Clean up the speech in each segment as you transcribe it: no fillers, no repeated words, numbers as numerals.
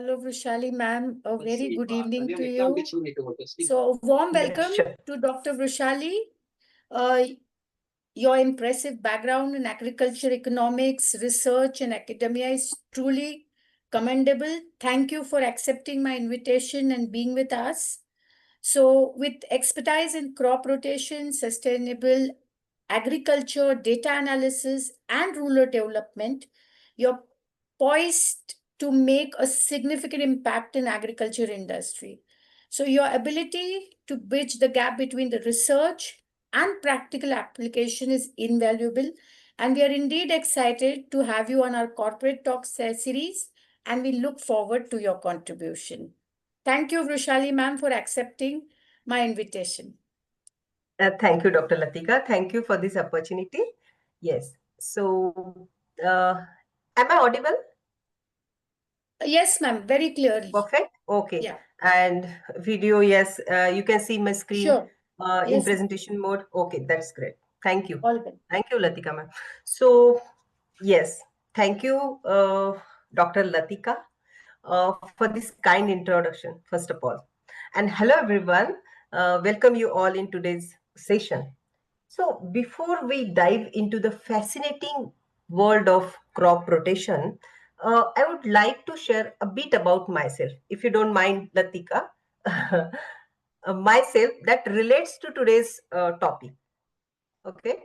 Hello, Vrushali ma'am. A very good evening to Yes, you. So, a warm welcome sure. to Dr. Vrushali. Uh, your impressive background in agriculture, economics, research, and academia is truly commendable. Thank you for accepting my invitation and being with us. So, with expertise in crop rotation, sustainable agriculture, data analysis, and rural development, you're poised to make a significant impact in agriculture industry. So your ability to bridge the gap between the research and practical application is invaluable. And we are indeed excited to have you on our corporate talks series, and we look forward to your contribution. Thank you, Vrushali ma'am, for accepting my invitation. Thank you, Dr. Latika. Thank you for this opportunity. Yes. So, am I audible? Yes, ma'am, very clearly. Perfect. Okay. Yeah, And video, yes, you can see my screen sure. in Yes, ma'am. presentation mode. Okay, that's great. Thank you. All good. Thank you, Latika ma'am. So, yes, thank you, Dr. Latika, for this kind introduction, first of all. And hello, everyone. Welcome you all in today's session. So, before we dive into the fascinating world of crop rotation, I would like to share a bit about myself, if you don't mind, Latika. Myself that relates to today's topic. Okay,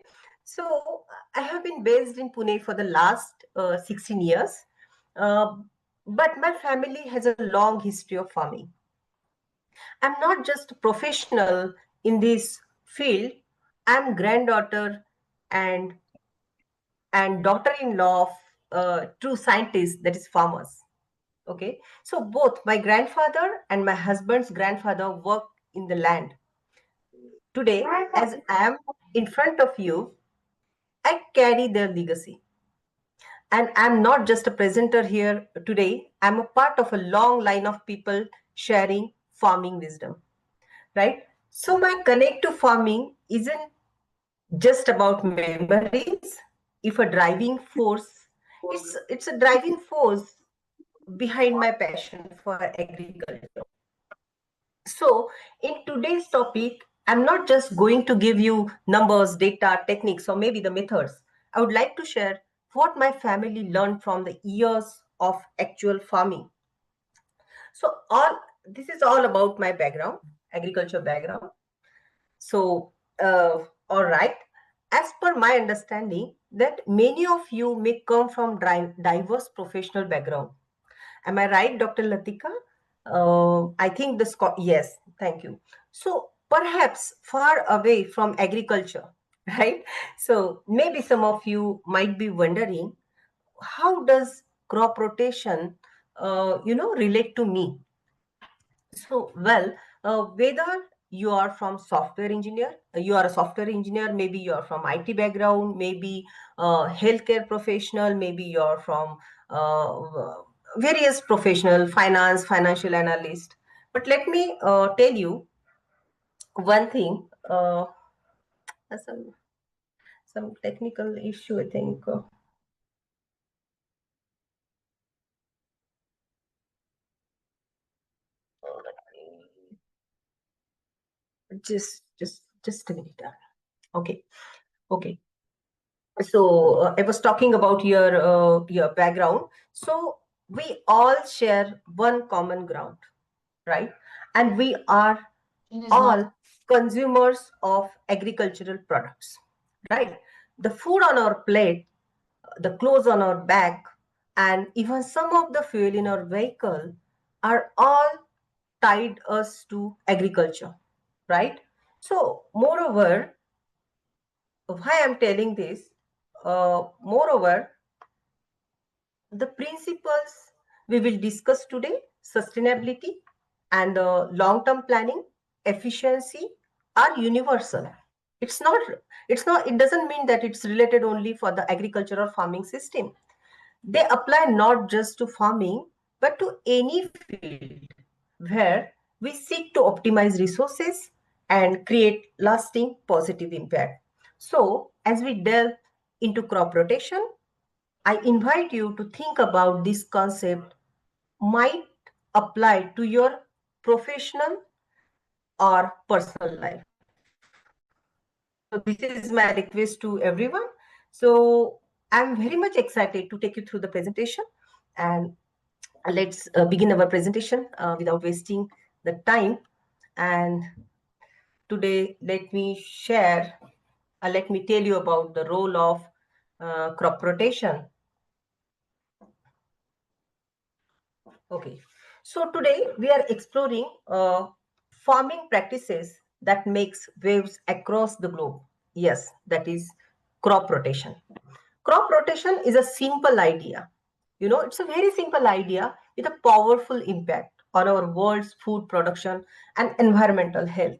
so I have been based in Pune for the last 16 years, uh, but my family has a long history of farming. I'm not just a professional in this field. I'm granddaughter and daughter-in-law of true scientists, that is farmers. Okay, so both my grandfather and my husband's grandfather worked in the land. Today, as I am in front of you, I carry their legacy. And I'm not just a presenter here today, I'm a part of a long line of people sharing farming wisdom, right? So my connect to farming isn't just about memories. If a driving force, it's a driving force behind my passion for agriculture. So in today's topic, I'm not just going to give you numbers, data, techniques, or maybe the methods. I would like to share what my family learned from the years of actual farming. So all this is all about my background, agriculture background. So all right, as per my understanding, that many of you may come from diverse professional background. Am I right, Dr. Latika? I think yes, thank you. So perhaps far away from agriculture, right? So maybe some of you might be wondering, how does crop rotation, relate to me? So, well, whether you are from software engineer, you are a software engineer, maybe you are from IT background, maybe healthcare professional, maybe you are from various professional, finance, financial analyst. But let me tell you one thing. Some technical issue, I think. Just a minute. Okay, okay. So I was talking about your background. So we all share one common ground, right? And we are all consumers of agricultural products, right? The food on our plate, the clothes on our back, and even some of the fuel in our vehicle are all tied us to agriculture, right? So moreover, why I'm telling this, moreover, the principles we will discuss today, sustainability and long-term planning, efficiency, are universal. It's not, it doesn't mean that it's related only for the agriculture or farming system. They apply not just to farming, but to any field where we seek to optimize resources and create lasting positive impact. So, as we delve into crop rotation, I invite you to think about this concept might apply to your professional or personal life. So this is my request to everyone. So I'm very much excited to take you through the presentation, and let's begin our presentation without wasting the time. And today, let me tell you about the role of crop rotation. Okay, so today we are exploring farming practices that makes waves across the globe. Yes, that is crop rotation. Crop rotation is a simple idea. You know, it's a very simple idea with a powerful impact on our world's food production and environmental health.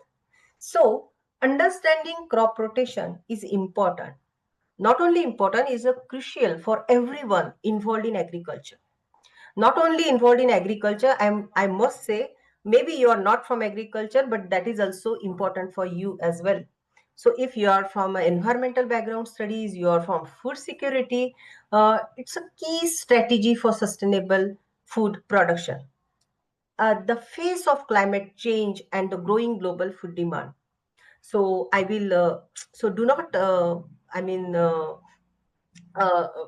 So, understanding crop rotation is important. Not only important, is a crucial for everyone involved in agriculture. Not only involved in agriculture, I must say, maybe you are not from agriculture, but that is also important for you as well. So if you are from environmental background studies, you are from food security, it's a key strategy for sustainable food production. The face of climate change and the growing global food demand. So I will, so do not, I mean,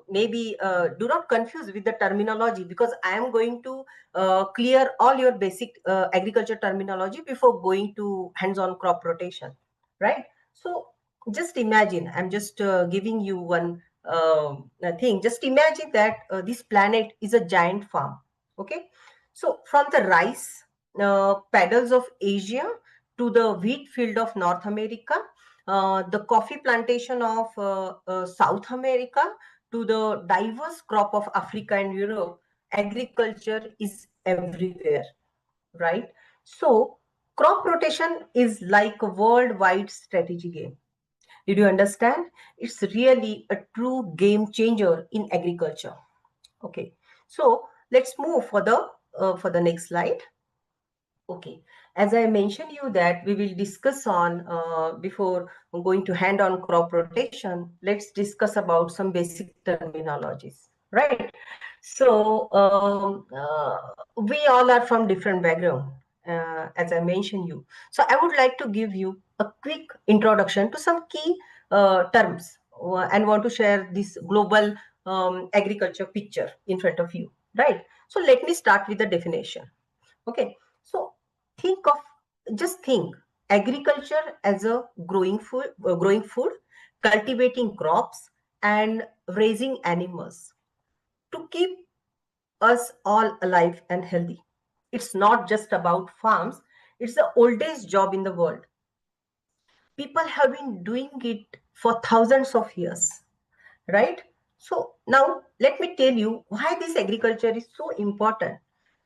maybe do not confuse with the terminology, because I am going to clear all your basic agriculture terminology before going to hands-on crop rotation, right? So just imagine, I'm just giving you one thing. Just imagine that this planet is a giant farm. Okay, so from the rice paddles of Asia to the wheat field of North America, the coffee plantation of South America, to the diverse crop of Africa and Europe, agriculture is everywhere, right? So, crop rotation is like a worldwide strategy game. Did you understand? It's really a true game changer in agriculture. Okay, so let's move for the next slide. Okay, as I mentioned you that we will discuss on before going to hand on crop rotation, let's discuss about some basic terminologies, right? So we all are from different background, as I mentioned you. So I would like to give you a quick introduction to some key terms and want to share this global agriculture picture in front of you, right? So let me start with the definition. Okay, so think of just think agriculture as a growing food, cultivating crops, and raising animals to keep us all alive and healthy. It's not just about farms; it's the oldest job in the world. People have been doing it for thousands of years, right? So now let me tell you why this agriculture is so important.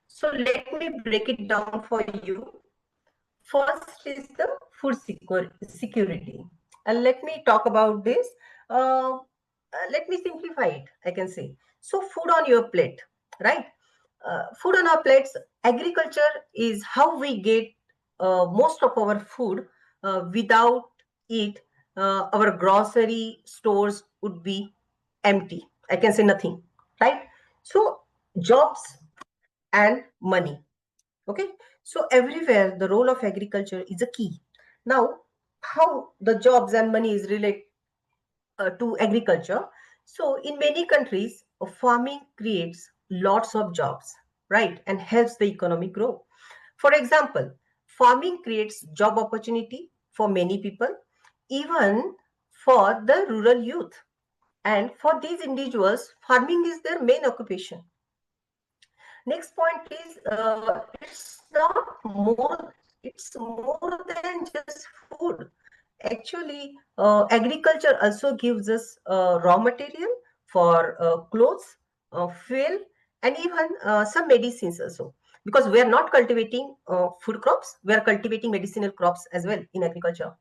So let me break it down for you. First is the food security. And let me talk about this. Let me simplify it, I can say. So, food on your plate, right? Food on our plates, agriculture is how we get most of our food. Without it, our grocery stores would be empty. I can say nothing, right? So, jobs and money. Okay, so everywhere the role of agriculture is a key. Now, how the jobs and money is related to agriculture? So, in many countries, farming creates lots of jobs, right, and helps the economy grow. For example, farming creates job opportunity for many people, even for the rural youth. And for these individuals, farming is their main occupation. Next point is it's more than just food. Actually, agriculture also gives us raw material for clothes, fuel, and even some medicines also. Because we are not cultivating food crops, we are cultivating medicinal crops as well in agriculture.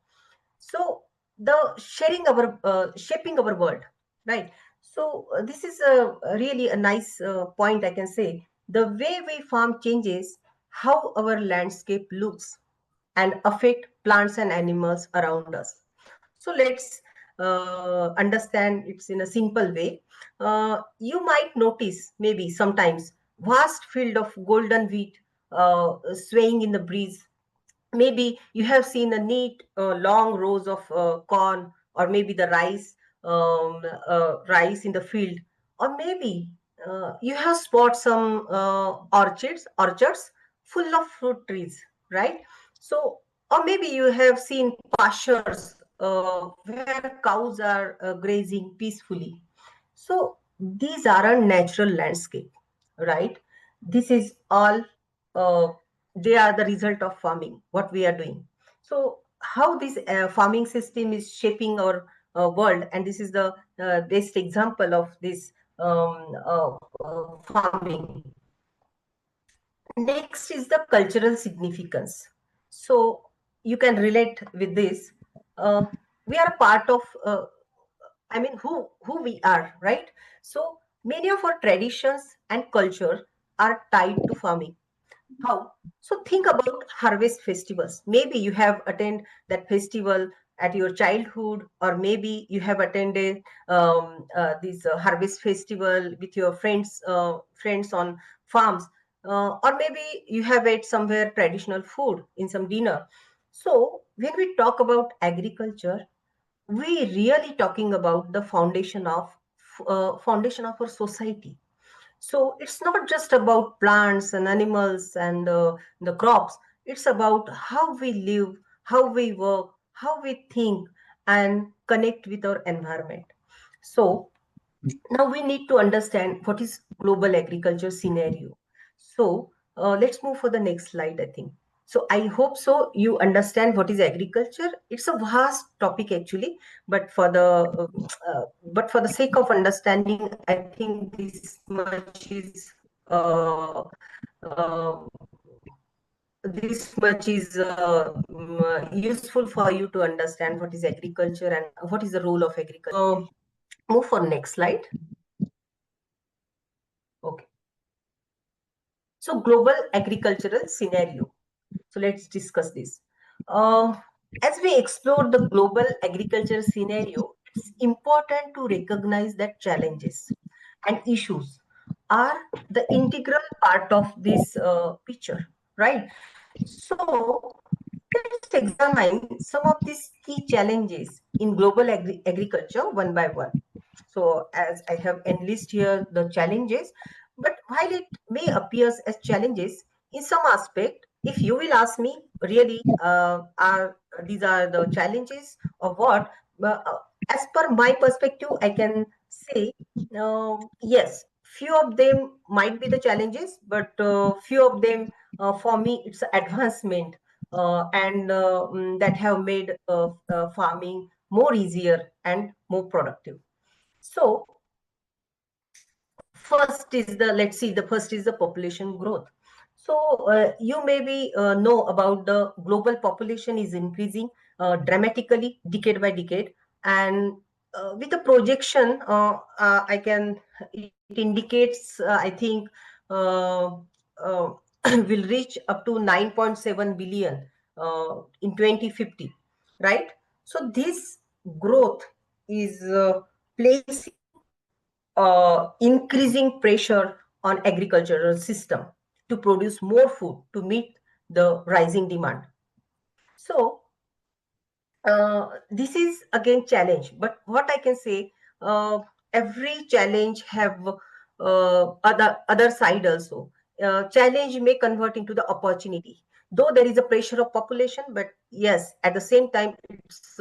So the shaping our world, right? So this is a really a nice point, I can say. The way we farm changes how our landscape looks and affect plants and animals around us. So let's understand it's in a simple way. You might notice maybe sometimes vast field of golden wheat swaying in the breeze. Maybe you have seen a neat long rows of corn, or maybe the rice in the field, or maybe you have spot some orchards full of fruit trees, right? So, or maybe you have seen pastures where cows are grazing peacefully. So these are a natural landscape, right? This is all, uh, they are the result of farming, what we are doing. So how this farming system is shaping our world, and this is the best example of this farming. Next is the cultural significance. So you can relate with this. Uh, we are a part of, I mean, who we are, right? So many of our traditions and culture are tied to farming. How? So think about harvest festivals. Maybe you have attended that festival at your childhood, or maybe you have attended this harvest festival with your friends on farms, or maybe you have ate somewhere traditional food in some dinner. So when we talk about agriculture, we really talking about the foundation of our society. So it's not just about plants and animals and the crops. It's about how we live, how we work, how we think, and connect with our environment. So now we need to understand what is global agriculture scenario. So let's move for the next slide, I think. So I hope so you understand what is agriculture. It's a vast topic actually, but for the sake of understanding, I think this much is uh, useful for you to understand what is agriculture and what is the role of agriculture. Move for next slide. Okay. So global agricultural scenario. So let's discuss this. Uh, as we explore the global agriculture scenario, it's important to recognize that challenges and issues are the integral part of this picture, right? So let's examine some of these key challenges in global agriculture one by one. So as I have enlisted here the challenges, but while it may appear as challenges in some aspect, if you will ask me, really, are these are the challenges or what? As per my perspective, I can say yes. Few of them might be the challenges, but few of them, for me, it's advancement, and that have made farming more easier and more productive. So first is the, let's see, the first is the population growth. So you maybe know about the global population is increasing dramatically decade by decade, and with the projection, I can, it indicates, I think, will reach up to 9.7 billion in 2050, right? So this growth is placing increasing pressure on agricultural system to produce more food to meet the rising demand. So this is again challenge, but what I can say, every challenge have other side also. Challenge may convert into the opportunity, though there is a pressure of population, but yes, at the same time it's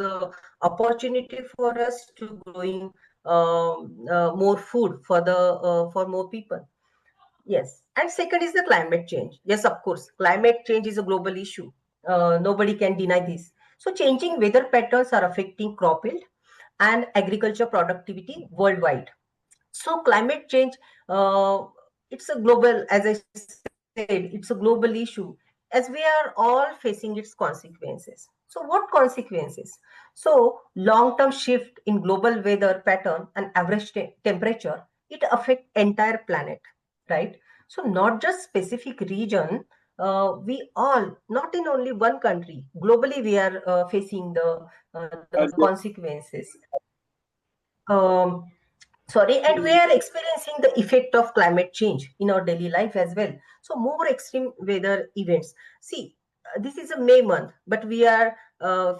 opportunity for us to growing more food for the for more people. Yes. And second is the climate change. Yes, of course, climate change is a global issue. Nobody can deny this. So changing weather patterns are affecting crop yield and agriculture productivity worldwide. So climate change, uh, it's a global, as I said, it's a global issue, as we are all facing its consequences. So what consequences? So long-term shift in global weather pattern and average temperature, it affect entire planet, right? So not just specific region, we all, not in only one country, globally we are facing the consequences. Um, Sorry, and we are experiencing the effect of climate change in our daily life as well. So more extreme weather events. See, this is a May month, but we are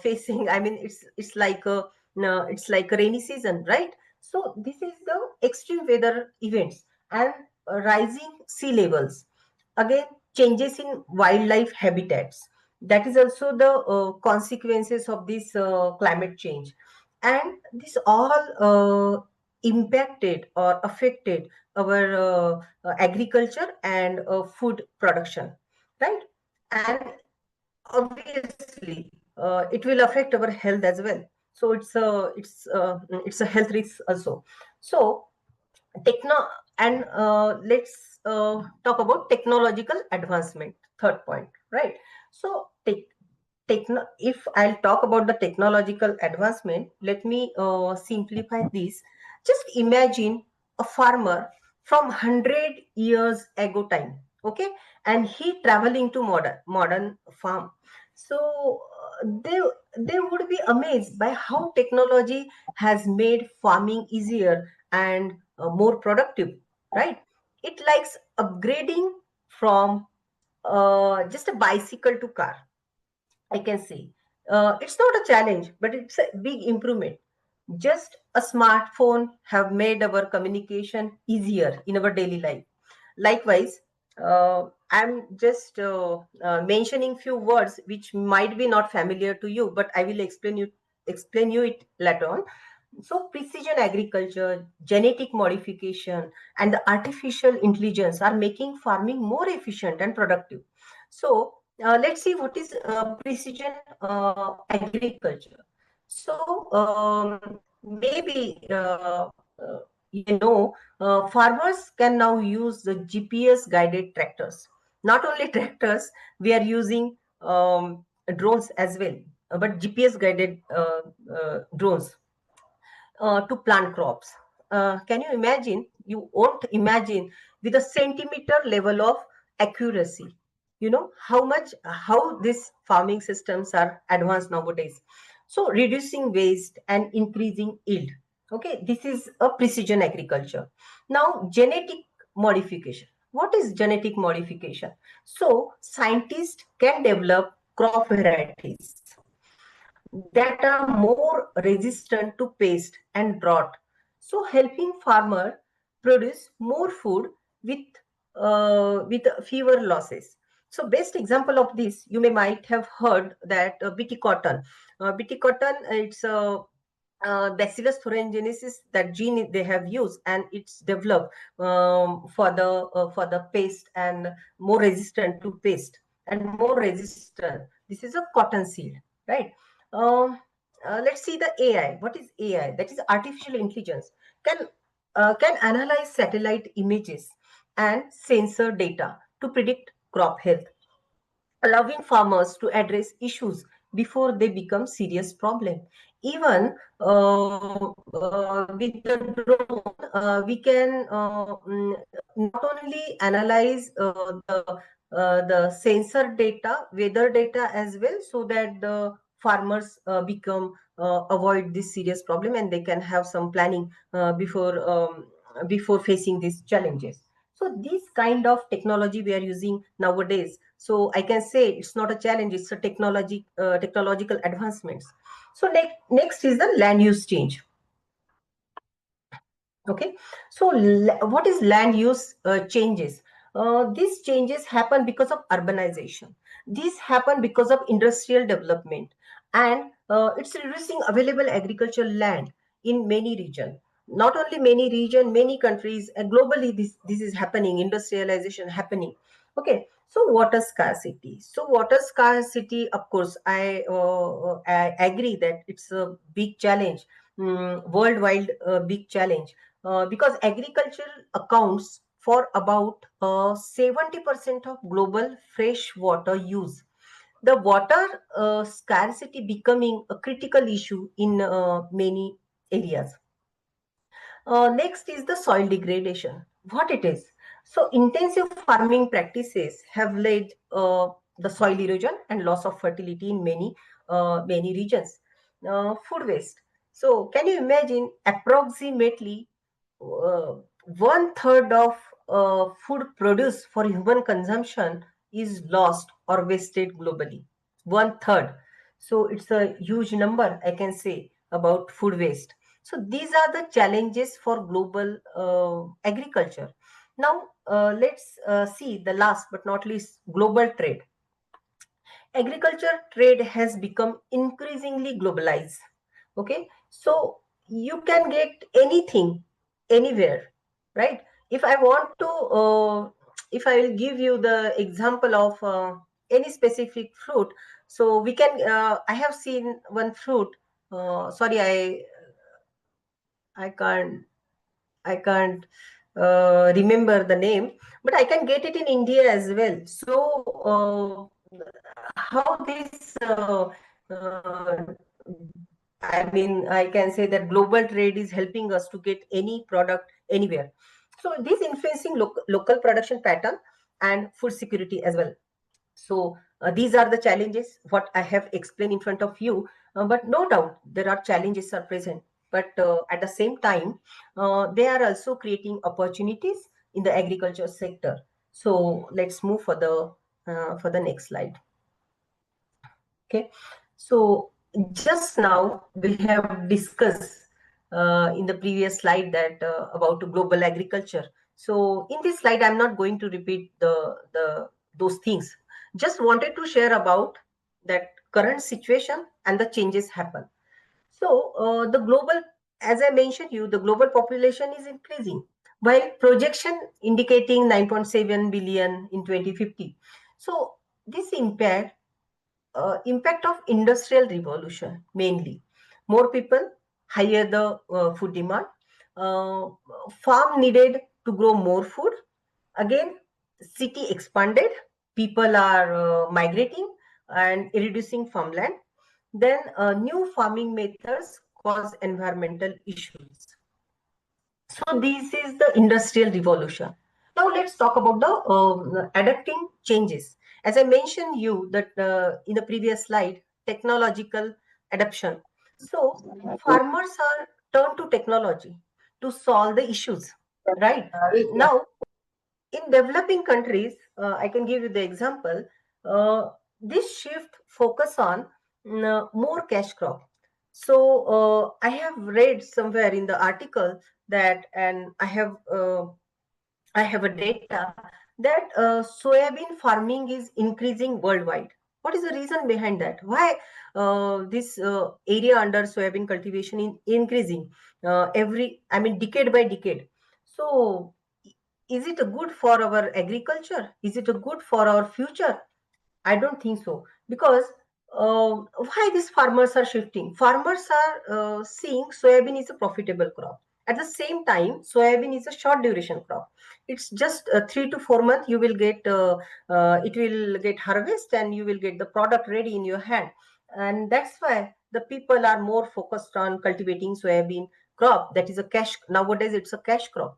facing, I mean, it's like a no, it's like a rainy season, right? So this is the extreme weather events, and rising sea levels, again changes in wildlife habitats. That is also the consequences of this climate change, and this all impacted or affected our agriculture and food production, right? And obviously it will affect our health as well. So it's a health risk also. So techno and let's talk about technological advancement, third point, right? So if I'll talk about the technological advancement, let me simplify this. Just imagine a farmer from 100 years ago time, okay, and he traveling to modern farm. So they would be amazed by how technology has made farming easier and more productive, right? It likes upgrading from just a bicycle to car, I can say. It's not a challenge, but it's a big improvement. Just a smartphone have made our communication easier in our daily life. Likewise, I'm just mentioning few words which might be not familiar to you, but I will explain you it later on. So precision agriculture, genetic modification, and the artificial intelligence are making farming more efficient and productive. So let's see what is precision agriculture. So maybe farmers can now use the GPS guided tractors. Not only tractors, we are using drones as well, but GPS guided drones to plant crops. Can you imagine? You won't imagine with a centimeter level of accuracy. You know how these farming systems are advanced nowadays. So reducing waste and increasing yield. Okay, this is a precision agriculture. Now genetic modification. What is genetic modification? So scientists can develop crop varieties that are more resistant to pest and drought, so helping farmer produce more food with fewer losses. So best example of this, you may might have heard that bt cotton. Bt cotton, it's a Bacillus thuringiensis, that gene they have used, and it's developed for the pest and more resistant to pest and more resistant. This is a cotton seed, right? Um, let's see the AI. What is AI? That is artificial intelligence. Can analyze satellite images and sensor data to predict crop health, allowing farmers to address issues before they become serious problem. Even with the drone, we can not only analyze the sensor data, weather data as well, so that the farmers become avoid this serious problem, and they can have some planning before facing these challenges. So this kind of technology we are using nowadays. So I can say it's not a challenge; it's a technological advancements. So next is the land use change. Okay, so what is land use changes? These changes happen because of urbanization. These happen because of industrial development, and it's reducing available agricultural land in many regions. Not only many region, many countries, globally this is happening. Industrialization happening. Okay, so water scarcity. So water scarcity, of course, I agree that it's a big challenge, worldwide big challenge, because agriculture accounts for about 70% of global fresh water use. The water scarcity becoming a critical issue in many areas. Next is the soil degradation. What it is? So intensive farming practices have led the soil erosion and loss of fertility in many regions. Food waste. So can you imagine approximately 1/3 of food produced for human consumption is lost or wasted globally. 1/3. So it's a huge number, I can say, about food waste. So these are the challenges for global agriculture. Now, let's see the last but not least, global trade. Agriculture trade has become increasingly globalized. Okay, so you can get anything anywhere, right? If I want to if I will give you the example of any specific fruit, so we can I have seen one fruit. Sorry, I can't remember the name, but I can get it in India as well. So how this I mean, I can say that global trade is helping us to get any product anywhere. So this influencing local production pattern and food security as well. So these are the challenges what I have explained in front of you. But no doubt there are challenges are present. But at the same time, they are also creating opportunities in the agriculture sector. So let's move for the next slide. Okay, so just now we have discussed in the previous slide that about global agriculture. So in this slide, I'm not going to repeat the those things. Just wanted to share about that current situation and the changes happen. So the global, as I mentioned you, the global population is increasing, while projection indicating 9.7 billion in 2050. So this impact of industrial revolution mainly. More people, higher the food demand. uh, Farm needed to grow more food. Again, city expanded, people are migrating and reducing farmland. Then new farming methods cause environmental issues. So this is the industrial revolution. Now let's talk about the adapting changes. As I mentioned you that in the previous slide, technological adaptation. So farmers are turned to technology to solve the issues, right? Now in developing countries, I can give you the example. Uh, this shift focus on more cash crop. So I have read somewhere in the article that, and I have a data that soybean farming is increasing worldwide. What is the reason behind that? Why this area under soybean cultivation in increasing I mean, decade by decade? So, is it a good for our agriculture? Is it a good for our future? I don't think so, because why these farmers are shifting? Farmers are seeing soybean is a profitable crop. At the same time, soybean is a short duration crop. It's just 3 to 4 months. You will get it will get harvest and you will get the product ready in your hand, and that's why the people are more focused on cultivating soybean crop. That is a cash nowadays. It's a cash crop,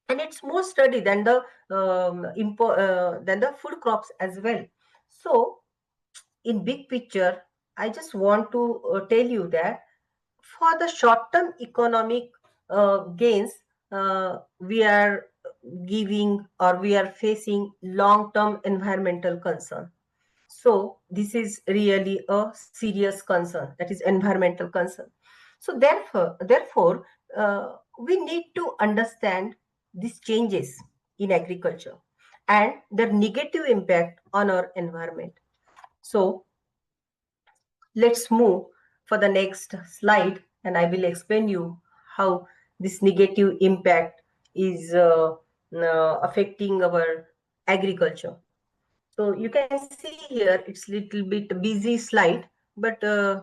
and it's more sturdy than the than the food crops as well. So in big picture, I just want to tell you that for the short term economic gains, we are giving or we are facing long term environmental concern. So this is really a serious concern, that is environmental concern. So therefore, we need to understand these changes in agriculture and their negative impact on our environment. So let's move for the next slide, and I will explain you how this negative impact is affecting our agriculture. So you can see here it's little bit busy slide, but uh,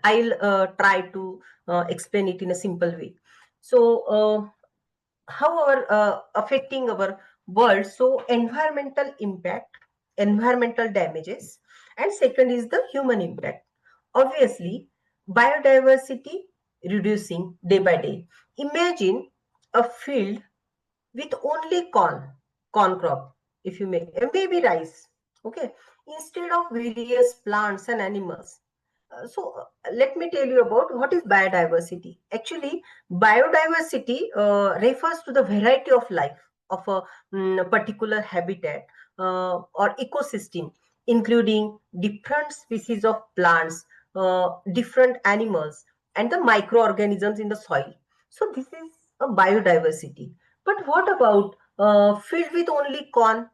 I'll try to explain it in a simple way. So how our affecting our world? So environmental impact, environmental damages, and second is the human impact. Obviously, biodiversity reducing day by day. Imagine a field with only corn crop, if you make, and maybe rice. Okay, instead of various plants and animals. let me tell you about what is biodiversity. Actually, biodiversity refers to the variety of life of a particular habitat or ecosystem, including different species of plants, different animals, and the microorganisms in the soil. So this is a biodiversity. But what about field with only corn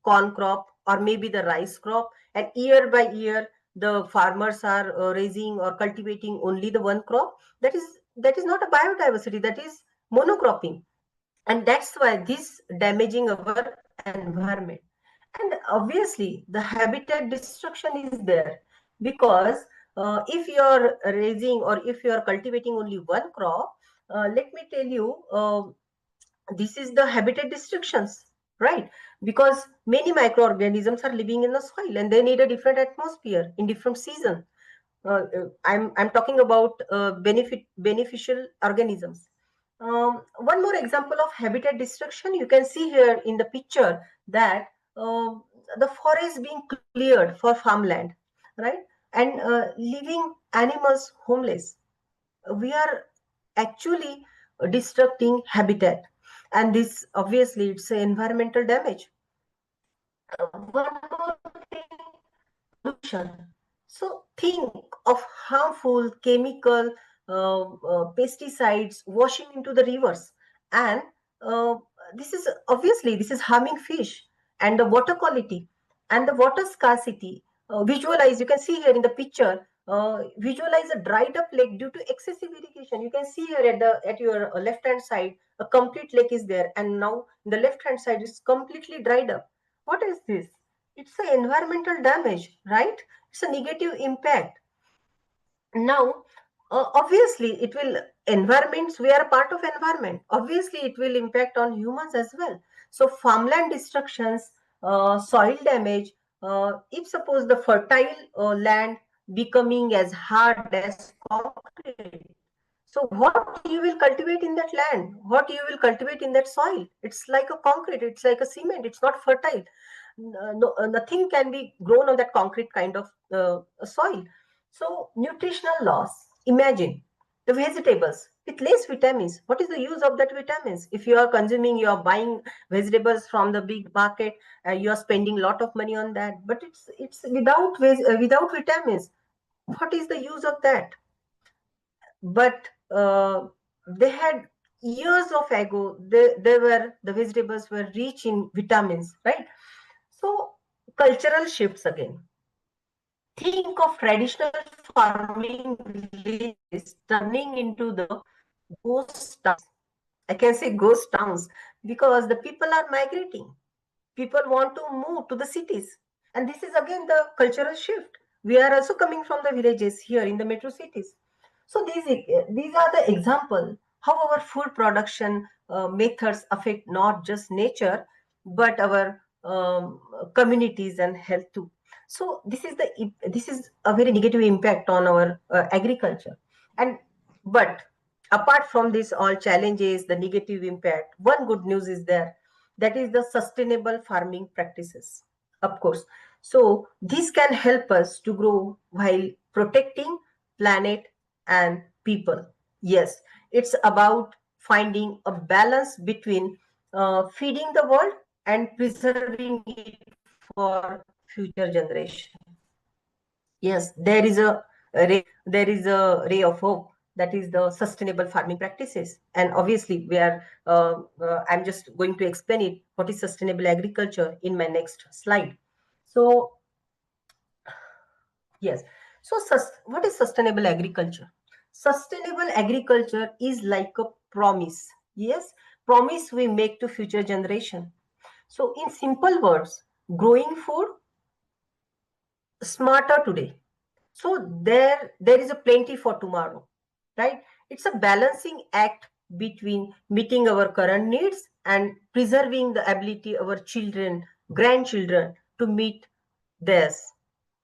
crop, or maybe the rice crop, and year by year the farmers are raising or cultivating only the one crop? That is not a biodiversity, that is monocropping. And that's why this damaging our environment. And obviously the habitat destruction is there, because if you're raising or if you're cultivating only one crop, let me tell you, this is the habitat destructions, right? Because many microorganisms are living in the soil and they need a different atmosphere in different season. I'm talking about beneficial organisms. One more example of habitat destruction you can see here in the picture, that uh, the forest being cleared for farmland, right? And leaving animals homeless. We are actually destructing habitat, and this obviously it's an environmental damage. One more thing, pollution. So think of harmful chemical pesticides washing into the rivers, and uh, this is harming fish and the water quality and the water scarcity. Visualize, you can see here in the picture. Visualize a dried up lake due to excessive irrigation. You can see here at your left hand side, a complete lake is there, and now the left hand side is completely dried up. What is this? It's an environmental damage, right? It's a negative impact. Now, obviously it will, environments, we are a part of environment, obviously it will impact on humans as well. So farmland destructions, soil damage, if suppose the fertile land becoming as hard as concrete, so what you will cultivate in that land, what you will cultivate in that soil, it's like a concrete, it's like a cement, it's not fertile. No, nothing can be grown on that concrete kind of soil. So nutritional loss. Imagine the vegetables with less vitamins. What is the use of that vitamins? If you are consuming, you are buying vegetables from the big market, you are spending a lot of money on that, but it's without vitamins. What is the use of that? But they had years of ago. The vegetables were rich in vitamins, right? So cultural shifts again. Think of traditional farming villages turning into the ghost towns. I can say ghost towns because the people are migrating. People want to move to the cities. And this is again the cultural shift. We are also coming from the villages here in the metro cities. So these are the example how our food production methods affect not just nature, but our communities and health too. So this is a very negative impact on our agriculture. And but apart from this all challenges, the negative impact, one good news is there, that is the sustainable farming practices, of course. So this can help us to grow while protecting planet and people. Yes, it's about finding a balance between feeding the world and preserving it for future generation. Yes, there is a ray of hope, that is the sustainable farming practices. And obviously we are I'm just going to explain it, what is sustainable agriculture, in my next slide. So yes, so what is sustainable agriculture? Sustainable agriculture is like a promise. Yes, promise we make to future generation. So in simple words, growing food smarter today, so there is a plenty for tomorrow, right? It's a balancing act between meeting our current needs and preserving the ability of our children, grandchildren to meet theirs,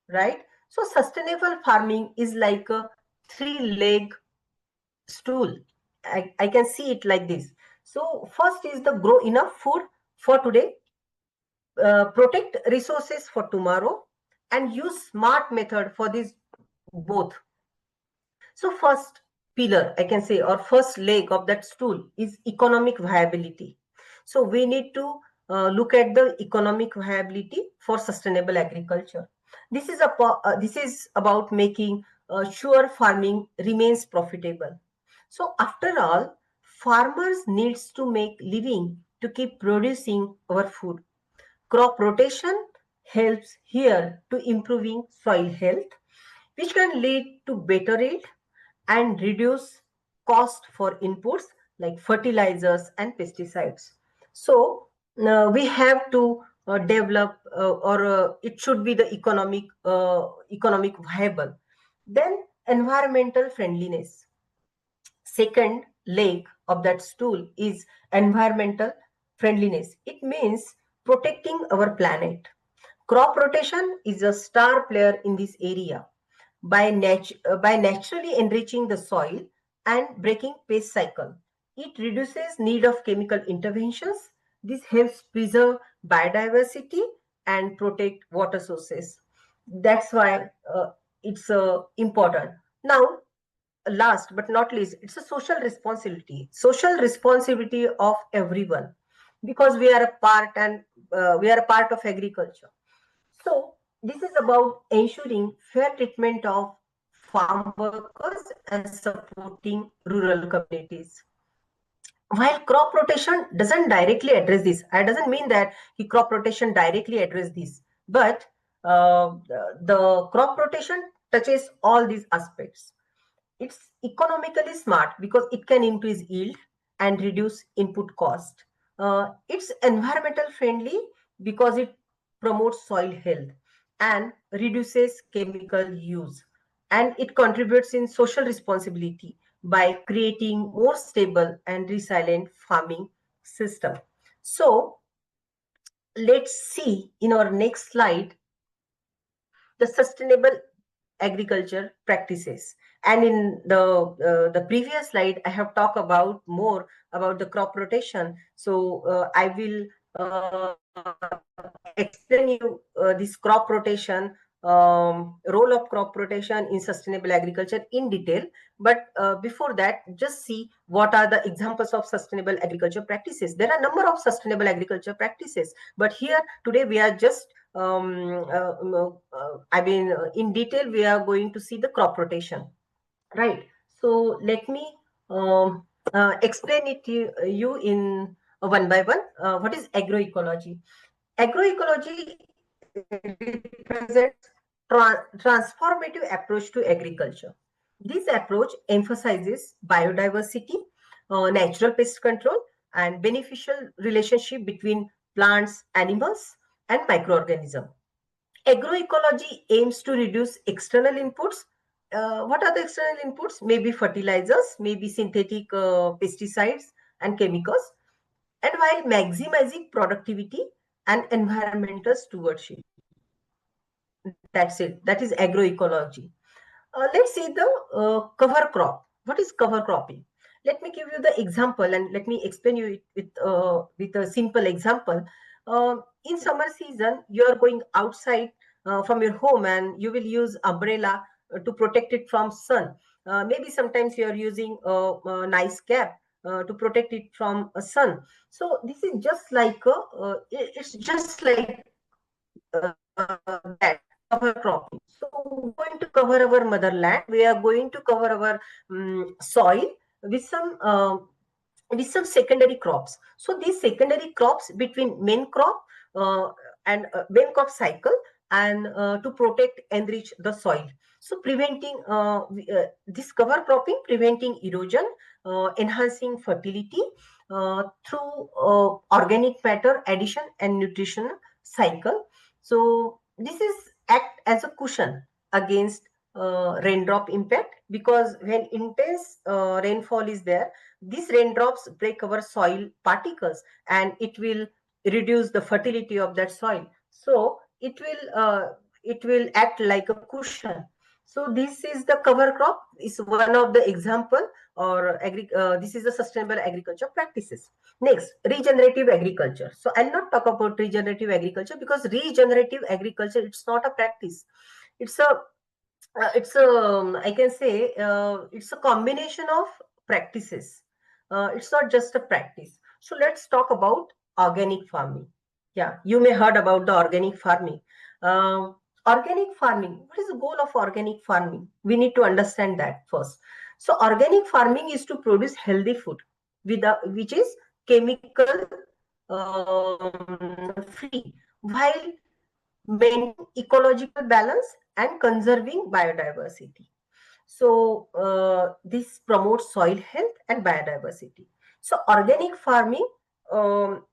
right? So sustainable farming is like a three-leg stool. I can see it like this. So first is the grow enough food for today, protect resources for tomorrow, and use smart method for this both. So first pillar, I can say, or first leg of that stool is economic viability. So we need to look at the economic viability for sustainable agriculture. This is about making sure farming remains profitable. So after all, farmers needs to make living to keep producing our food. Crop rotation helps here to improving soil health, which can lead to better yield and reduce cost for inputs like fertilizers and pesticides. So we have to develop or it should be the economic viable. Then environmental friendliness. Second leg of that stool is environmental friendliness. It means protecting our planet. Crop rotation is a star player in this area by naturally enriching the soil and breaking pest cycle. It reduces need of chemical interventions. This helps preserve biodiversity and protect water sources. That's why it's important. Now, last but not least, it's a social responsibility of everyone, because we are a part and we are a part of agriculture. So this is about ensuring fair treatment of farm workers and supporting rural communities. While crop rotation doesn't directly address this, I doesn't mean that crop rotation directly address this, but the crop rotation touches all these aspects. It's economically smart because it can increase yield and reduce input cost. It's environmental friendly because it promotes soil health and reduces chemical use. And it contributes in social responsibility by creating more stable and resilient farming system. So let's see in our next slide the sustainable agriculture practices. And in the previous slide, I have talked about more about the crop rotation. So I will explain you this crop rotation, role of crop rotation in sustainable agriculture in detail. But before that, just see what are the examples of sustainable agriculture practices. There are a number of sustainable agriculture practices, but here today we are just I mean, in detail, we are going to see the crop rotation, right? So let me explain it to you in one by one. What is agroecology? Agroecology represents transformative approach to agriculture. This approach emphasizes biodiversity, natural pest control, and beneficial relationship between plants, animals, and microorganisms. Agroecology aims to reduce external inputs. What are the external inputs? Maybe fertilizers, maybe synthetic pesticides and chemicals, and while maximizing productivity and environmental stewardship. That's it. That is agroecology. Let's see the cover crop. What is cover cropping? Let me give you the example and let me explain you it with a simple example. In summer season, you are going outside from your home and you will use umbrella to protect it from sun. Maybe sometimes you are using a nice cap to protect it from sun. So this is just like it's just like that cover cropping. So we're going to cover our motherland. We are going to cover our soil with some secondary crops. So these secondary crops between main crop and main crop cycle and to protect enrich the soil. So preventing this cover cropping, preventing erosion, enhancing fertility through organic matter addition and nutrition cycle. So this is act as a cushion against raindrop impact, because when intense rainfall is there, these raindrops break our soil particles and it will reduce the fertility of that soil. So it will act like a cushion. So this is the cover crop, is one of the example, or this is the sustainable agriculture practices. Next, regenerative agriculture. So I'll not talk about regenerative agriculture because regenerative agriculture, it's not a practice. It's a I can say it's a combination of practices. It's not just a practice. So let's talk about organic farming. Yeah, you may heard about the organic farming. Organic farming. What is the goal of organic farming? We need to understand that first. So organic farming is to produce healthy food, which is chemical free, while maintaining ecological balance and conserving biodiversity. So this promotes soil health and biodiversity. So organic farming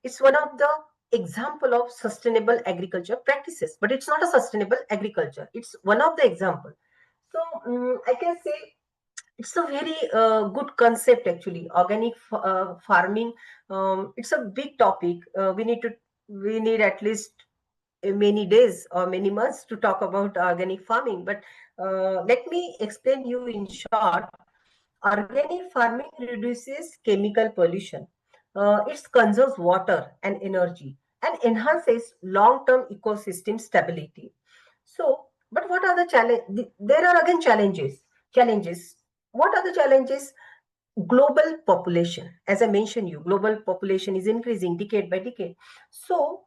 is one of the example of sustainable agriculture practices, but it's not a sustainable agriculture. It's one of the example. So I can say it's a very good concept actually. Organic farming. It's a big topic. We need at least many days or many months to talk about organic farming, but let me explain you in short. Organic farming reduces chemical pollution. It conserves water and energy and enhances long-term ecosystem stability. So, but what are the challenges? There are again challenges. Challenges. What are the challenges? Global population. As I mentioned, you global population is increasing decade by decade. So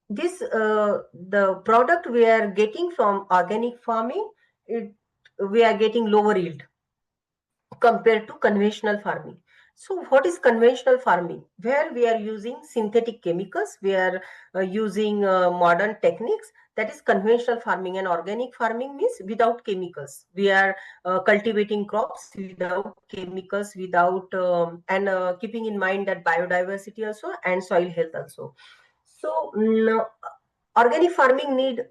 this the product we are getting from organic farming, it, we are getting lower yield compared to conventional farming. So what is conventional farming? Where we are using synthetic chemicals, we are using modern techniques. That is conventional farming. And organic farming means without chemicals. We are cultivating crops without chemicals, without and keeping in mind that biodiversity also and soil health also. So organic farming need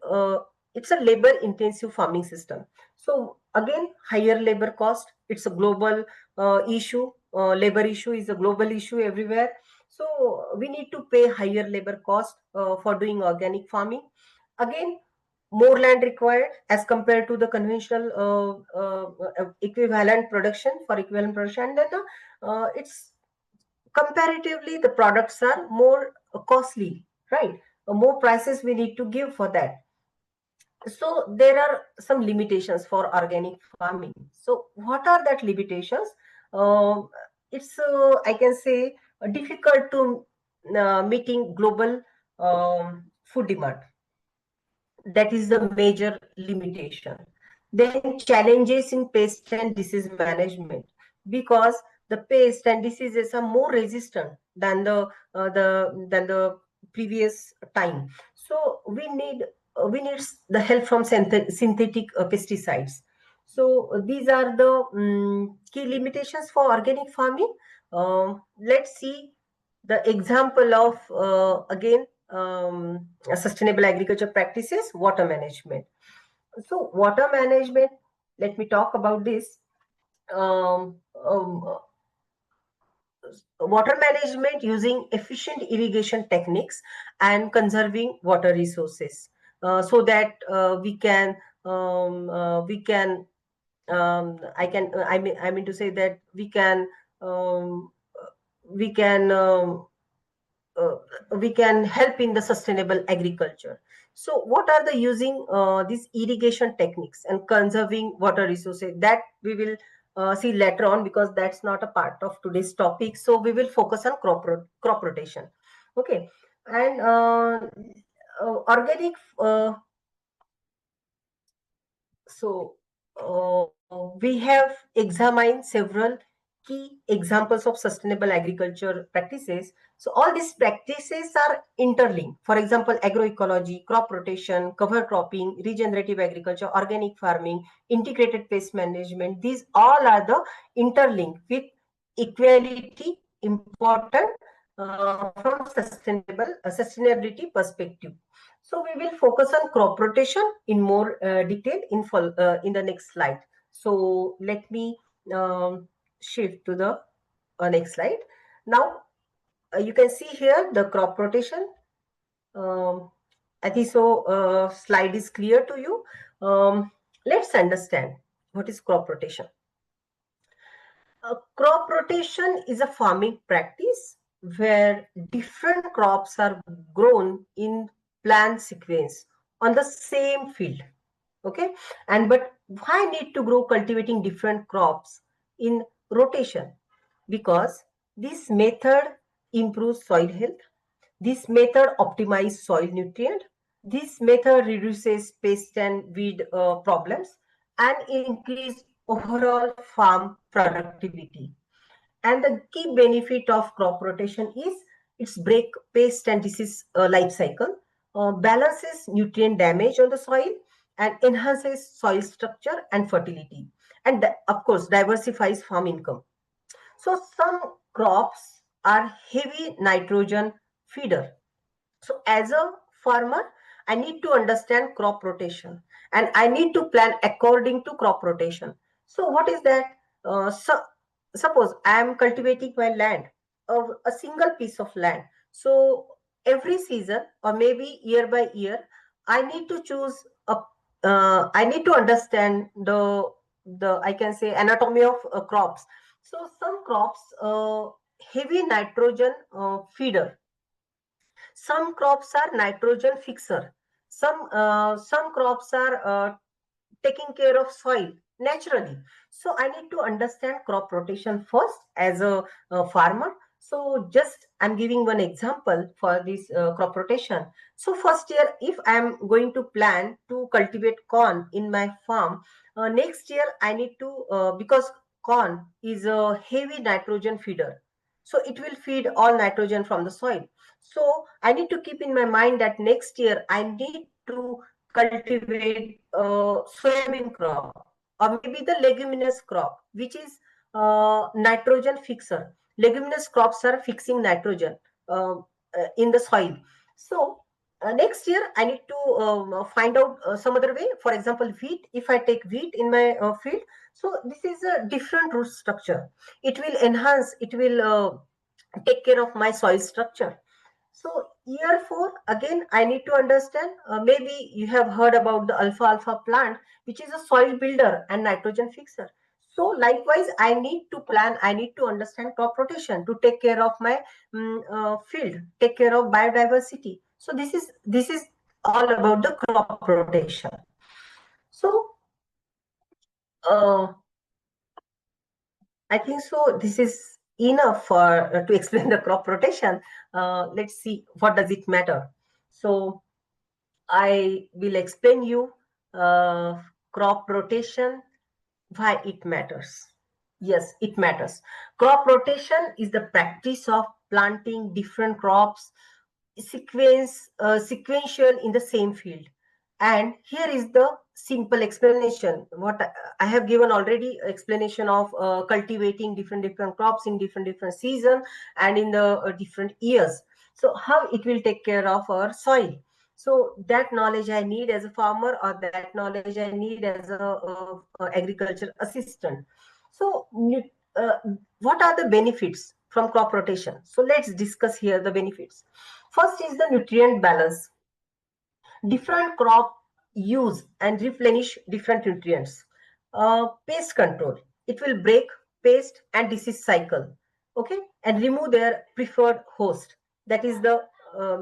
it's a labor intensive farming system. So again, higher labor cost. It's a global issue. Labor issue is a global issue everywhere. So we need to pay higher labor cost for doing organic farming. Again, more land required as compared to the conventional equivalent production for equivalent production. And then it's comparatively the products are more costly, right? More prices we need to give for that. So there are some limitations for organic farming. So what are that limitations? Um it's I can say difficult to meeting global food demand. That is the major limitation. Then challenges in pest and disease management, because the pest and diseases are more resistant than the previous time. So we need the help from synthetic pesticides. So these are the key limitations for organic farming. Let's see the example of again sustainable agriculture practices. Water management. So water management, let me talk about this. um, um, Water management using efficient irrigation techniques and conserving water resources, so that we can I mean to say that um, we can uh, we can help in the sustainable agriculture. So what are the using these irrigation techniques and conserving water resources, that we will see later on, because that's not a part of today's topic. So we will focus on crop rotation. Okay. And organic so we have examined several key examples of sustainable agriculture practices. So all these practices are interlinked. For example, agroecology, crop rotation, cover cropping, regenerative agriculture, organic farming, integrated pest management. These all are the interlinked with equality important from sustainability perspective. So we will focus on crop rotation in more detail in the next slide. So let me shift to the next slide. Now you can see here the crop rotation. Um, I think so. Slide is clear to you. Let's understand what is crop rotation. Crop rotation is a farming practice where different crops are grown in planned sequence on the same field. Okay, and but why need to grow cultivating different crops in rotation? Because this method improves soil health. This method optimizes soil nutrient. This method reduces pest and weed problems and increase overall farm productivity. And the key benefit of crop rotation is it's break pest and disease life cycle, balances nutrient damage on the soil, and enhances soil structure and fertility. And of course, diversifies farm income. So some crops are heavy nitrogen feeder. So as a farmer, I need to understand crop rotation and I need to plan according to crop rotation. So what is that? Suppose I am cultivating my land, a single piece of land. So every season or maybe year by year, I need to choose a. I need to understand the I can say anatomy of crops. So some crops heavy nitrogen feeder, some crops are nitrogen fixer. Some crops are taking care of soil naturally. So I need to understand crop rotation first as a farmer. So just I'm giving one example for this crop rotation. So first year, if I'm going to plan to cultivate corn in my farm, next year I need to because corn is a heavy nitrogen feeder. So it will feed all nitrogen from the soil. So I need to keep in my mind that next year I need to cultivate soybean crop or maybe the leguminous crop, which is nitrogen fixer. Leguminous crops are fixing nitrogen in the soil. So next year I need to find out some other way. For example, wheat. If I take wheat in my field, so this is a different root structure. It will enhance. It will take care of my soil structure. So year four, again, I need to understand, maybe you have heard about the alfalfa plant, which is a soil builder and nitrogen fixer. So likewise, I need to plan, I need to understand crop rotation to take care of my field, take care of biodiversity. So this is all about the crop rotation. So uh, I think so. This is enough for to explain the crop rotation. Let's see what does it matter. So I will explain you crop rotation, why it matters. Yes, it matters. Crop rotation is the practice of planting different crops sequential in the same field. And here is the simple explanation. What I have given already explanation of cultivating different crops in different season and in the different years. So how it will take care of our soil. So that knowledge I need as a farmer, or that knowledge I need as a agriculture assistant. So uh, what are the benefits from crop rotation? So let's discuss here the benefits. First is the nutrient balance. Different crop use and replenish different nutrients. Pest control. It will break pest and disease cycle. Okay, and remove their preferred host. That is the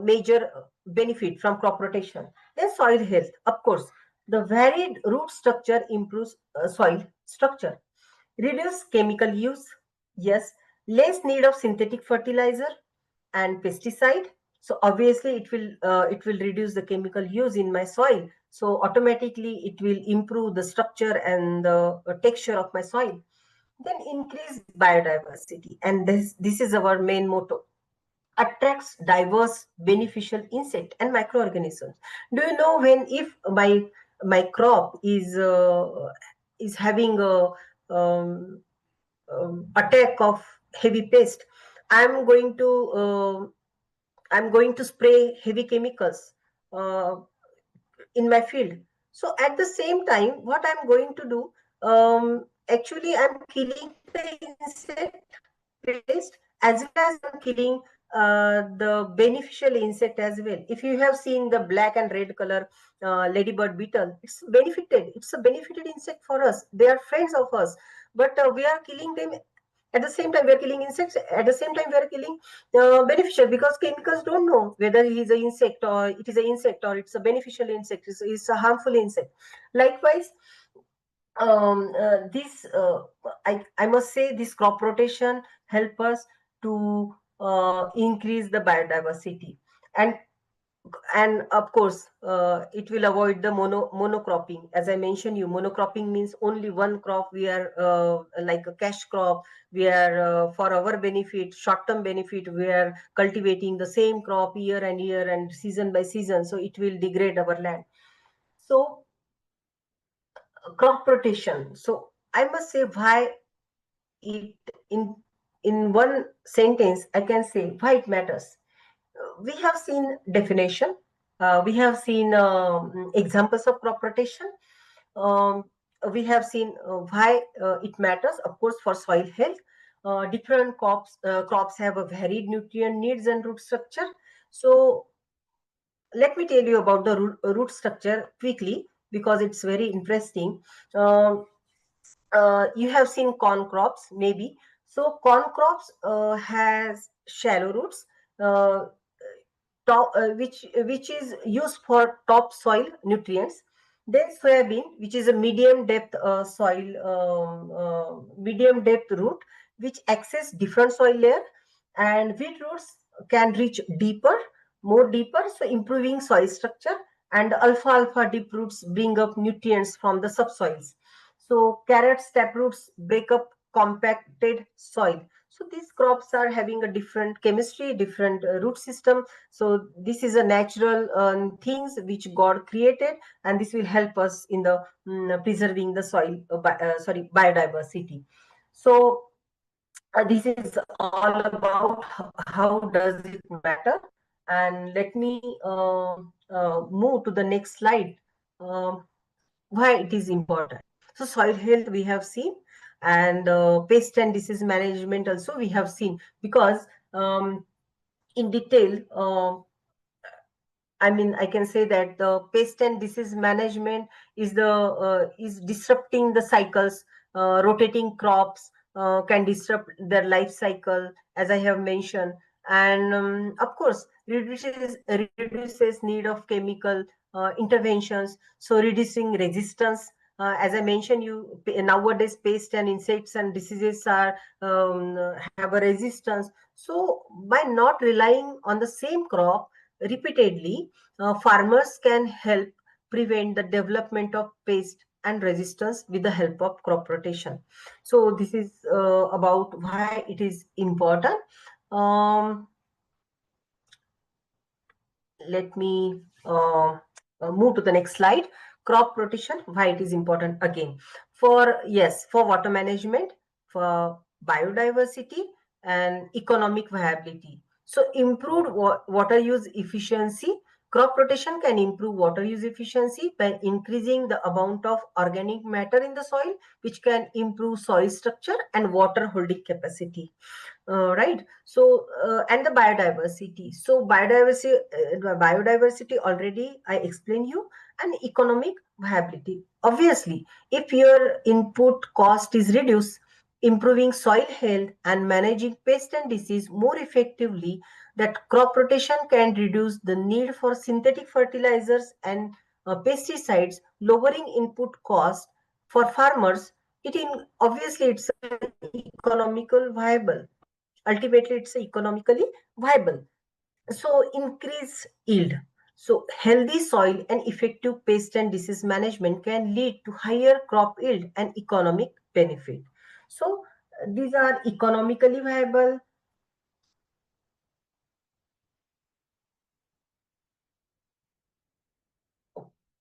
major benefit from crop rotation. Then soil health. Of course, the varied root structure improves soil structure. Reduce chemical use. Yes. Less need of synthetic fertilizer and pesticide. So obviously it will reduce the chemical use in my soil. So automatically it will improve the structure and the texture of my soil. Then increase biodiversity, and this is our main motto. Attracts diverse beneficial insect and microorganisms. Do you know, when if my crop is having a attack of heavy pest, i'm going to um I'm going to spray heavy chemicals uh, in my field. So at the same time, what I'm going to do, actually, I'm killing the insect pest as well as I'm killing the beneficial insect as well. If you have seen the black and red color ladybird beetle, it's benefited. It's a benefited insect for us. They are friends of us, but we are killing them. At the same time, we are killing insects. At the same time, we are killing beneficial, because chemicals don't know whether he is an insect or it is an insect or it's a beneficial insect. It's a harmful insect. Likewise, this I must say this crop rotation help us to increase the biodiversity, and of course it will avoid the monocropping. As I mentioned you, monocropping means only one crop. We are like a cash crop. We are for our benefit, short term benefit, we are cultivating the same crop year and year and season by season, so it will degrade our land. So crop rotation, so I must say why it in one sentence I can say why it matters. We have seen definition, we have seen examples of crop rotation, um, we have seen why it matters. Of course, for soil health, different crops have a varied nutrient needs and root structure. So let me tell you about the root structure quickly because it's very interesting. Um, you have seen corn crops maybe. So corn crops has shallow roots, uh, which is used for topsoil nutrients. Then soybean, which is a medium depth medium depth root, which access different soil layer, and wheat roots can reach deeper, more deeper, so improving soil structure. And alfalfa deep roots bring up nutrients from the subsoils. So carrots taproots break up compacted soil. So these crops are having a different chemistry, different root system. So this is a natural things which God created, and this will help us in the preserving the soil, biodiversity. So this is all about how does it matter. And let me move to the next slide. Um, why it is important. So soil health we have seen, and pest and disease management also we have seen, because in detail, I mean, I can say that the pest and disease management is disrupting the cycles. Rotating crops can disrupt their life cycle, as I have mentioned, and of course, reduces need of chemical interventions. So reducing resistance. As I mentioned, you nowadays pest and insects and diseases are have a resistance. So by not relying on the same crop repeatedly, farmers can help prevent the development of pest and resistance with the help of crop rotation. So this is about why it is important. Um, Let me move to the next slide. Crop rotation, why it is important again. For, yes, for water management, for biodiversity, and economic viability. So improved water use efficiency. Crop rotation can improve water use efficiency by increasing the amount of organic matter in the soil, which can improve soil structure and water holding capacity. Right. So and the biodiversity. So biodiversity already I explained you. And economic viability, obviously, if your input cost is reduced, improving soil health and managing pest and disease more effectively, that crop rotation can reduce the need for synthetic fertilizers and pesticides, lowering input cost for farmers. Obviously it's economical viable. Ultimately it's economically viable. So increase yield. So healthy soil and effective pest and disease management can lead to higher crop yield and economic benefit. So these are economically viable.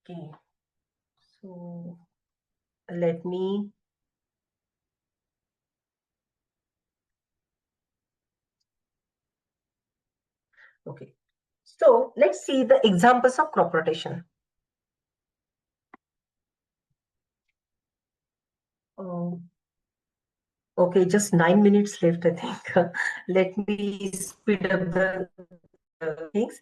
Okay, so let me, okay, so let's see the examples of crop rotation. Um, okay, just 9 minutes left, I think. Let me speed up the things.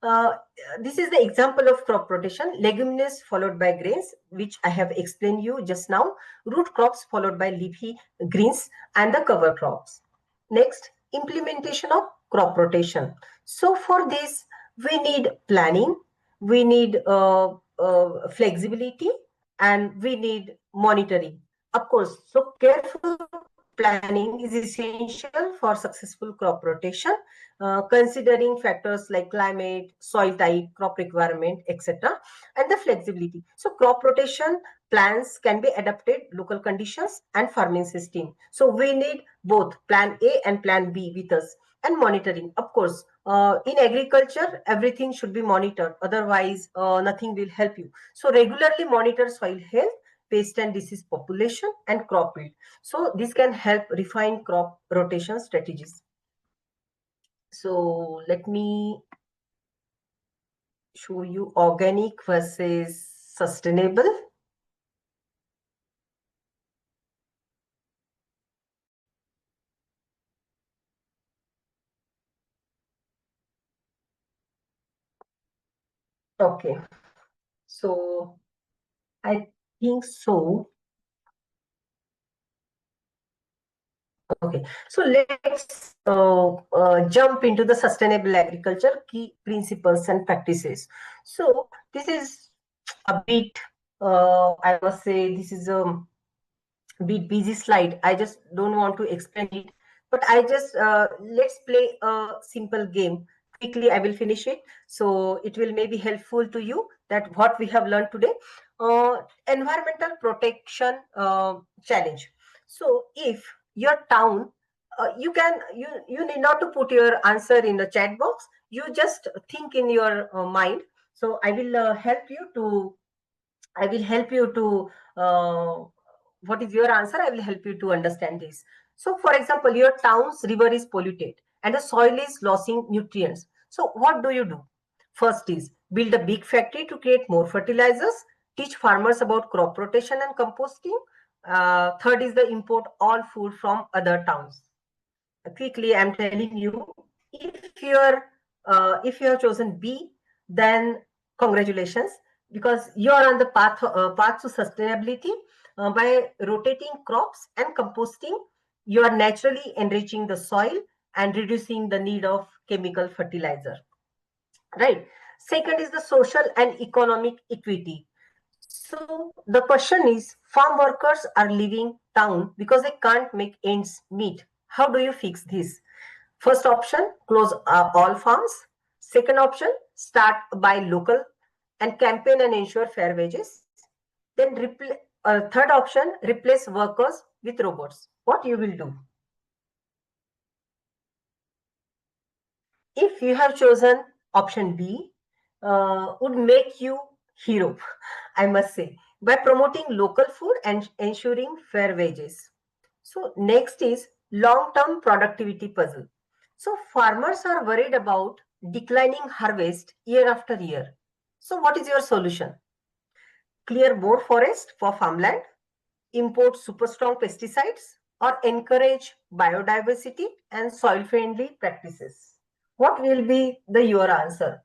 Uh, this is the example of crop rotation. Leguminous followed by grains, which I have explained you just now. Root crops followed by leafy greens and the cover crops. Next, implementation of crop rotation. So for this, we need planning, we need flexibility, and we need monitoring. Of course, so careful planning is essential for successful crop rotation, considering factors like climate, soil type, crop requirement, etc., and the flexibility. So crop rotation plans can be adapted local conditions and farming system. So we need both plan A and plan B with us, and monitoring. Of course, in agriculture, everything should be monitored. Otherwise, nothing will help you. So regularly monitor soil health, pest and disease population, and crop yield. So this can help refine crop rotation strategies. So let me show you organic versus sustainable. Okay, so I think so. Okay, so let's jump into the sustainable agriculture key principles and practices. So this is a bit, I must say, this is a bit busy slide. I just don't want to explain it, but I just let's play a simple game. Quickly, I will finish it. So it will maybe helpful to you that what we have learned today. Environmental protection challenge. So if your town, you need not to put your answer in the chat box. You just think in your mind. So I will help you to what is your answer? I will help you to understand this. So, for example, your town's river is polluted and the soil is losing nutrients. So, what do you do? First is build a big factory to create more fertilizers, teach farmers about crop rotation and composting. Third is the import all food from other towns. Quickly, I'm telling you, if you're if you have chosen B, then congratulations, because you are on the path to sustainability. By rotating crops and composting, you are naturally enriching the soil and reducing the need of chemical fertilizer. Right. Second is the social and economic equity. So the question is, farm workers are leaving town because they can't make ends meet. How do you fix this? First option, close all farms. Second option, start by local and campaign and ensure fair wages. Then third option, replace workers with robots. What you will do? If you have chosen option B, would make you hero, I must say, by promoting local food and ensuring fair wages. So next is long-term productivity puzzle. So farmers are worried about declining harvest year after year. So what is your solution? Clear more forest for farmland, import super strong pesticides, or encourage biodiversity and soil friendly practices? What will be your answer?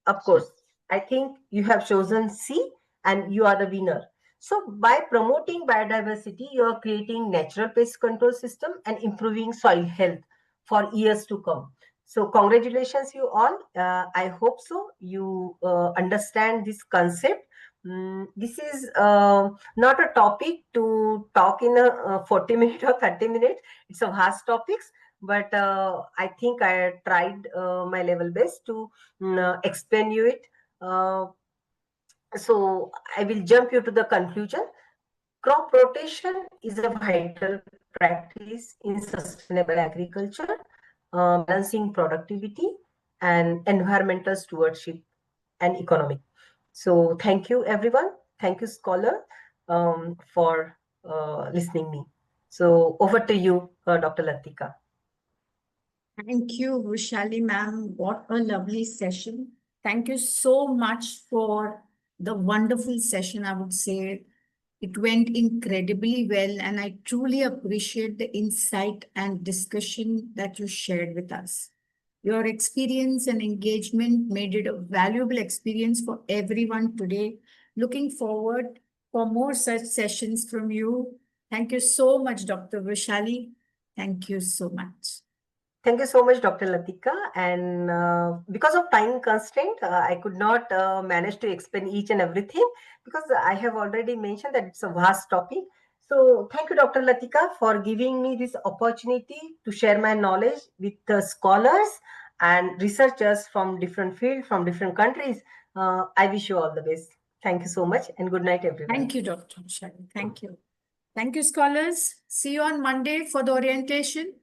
Of course, I think you have chosen C and you are the winner. So by promoting biodiversity, you are creating natural pest control system and improving soil health for years to come. So congratulations you all. I hope so. You understand this concept. This is not a topic to talk in a 40 minutes or 30 minutes. It's a vast topics, but I think I tried my level best to explain you it. So I will jump you to the conclusion. Crop rotation is a vital practice in sustainable agriculture, balancing productivity and environmental stewardship and economic. So thank you everyone. Thank you scholar for listening me. So over to you, Dr. Latika. Thank you, Vrushali ma'am. What a lovely session. Thank you so much for the wonderful session, I would say. It went incredibly well, and I truly appreciate the insight and discussion that you shared with us. Your experience and engagement made it a valuable experience for everyone today. Looking forward for more such sessions from you. Thank you so much, Dr. Vrushali. Thank you so much. Thank you so much, Dr. Latika. And because of time constraint, I could not manage to explain each and everything because I have already mentioned that it's a vast topic. So thank you, Dr. Latika, for giving me this opportunity to share my knowledge with scholars and researchers from different fields, from different countries. I wish you all the best. Thank you so much and good night, everyone. Thank you, Dr. Vrushali. Thank you. Thank you, scholars. See you on Monday for the orientation.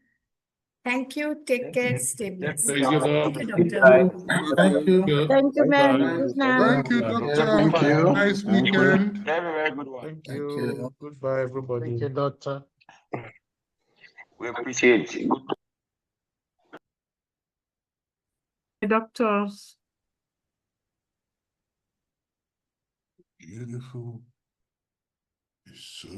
Thank you. Take care. Stay blessed. Thank you, Thank you, Doctor. Doctor. Thank you. Thank you, ma'am. Bye. Good night. Thank you, Doctor. Thank Have a you. nice Thank you. weekend. Very, very good one. Thank you. Goodbye, everybody. Thank you, doctor. We appreciate it. Doctors. Beautiful. So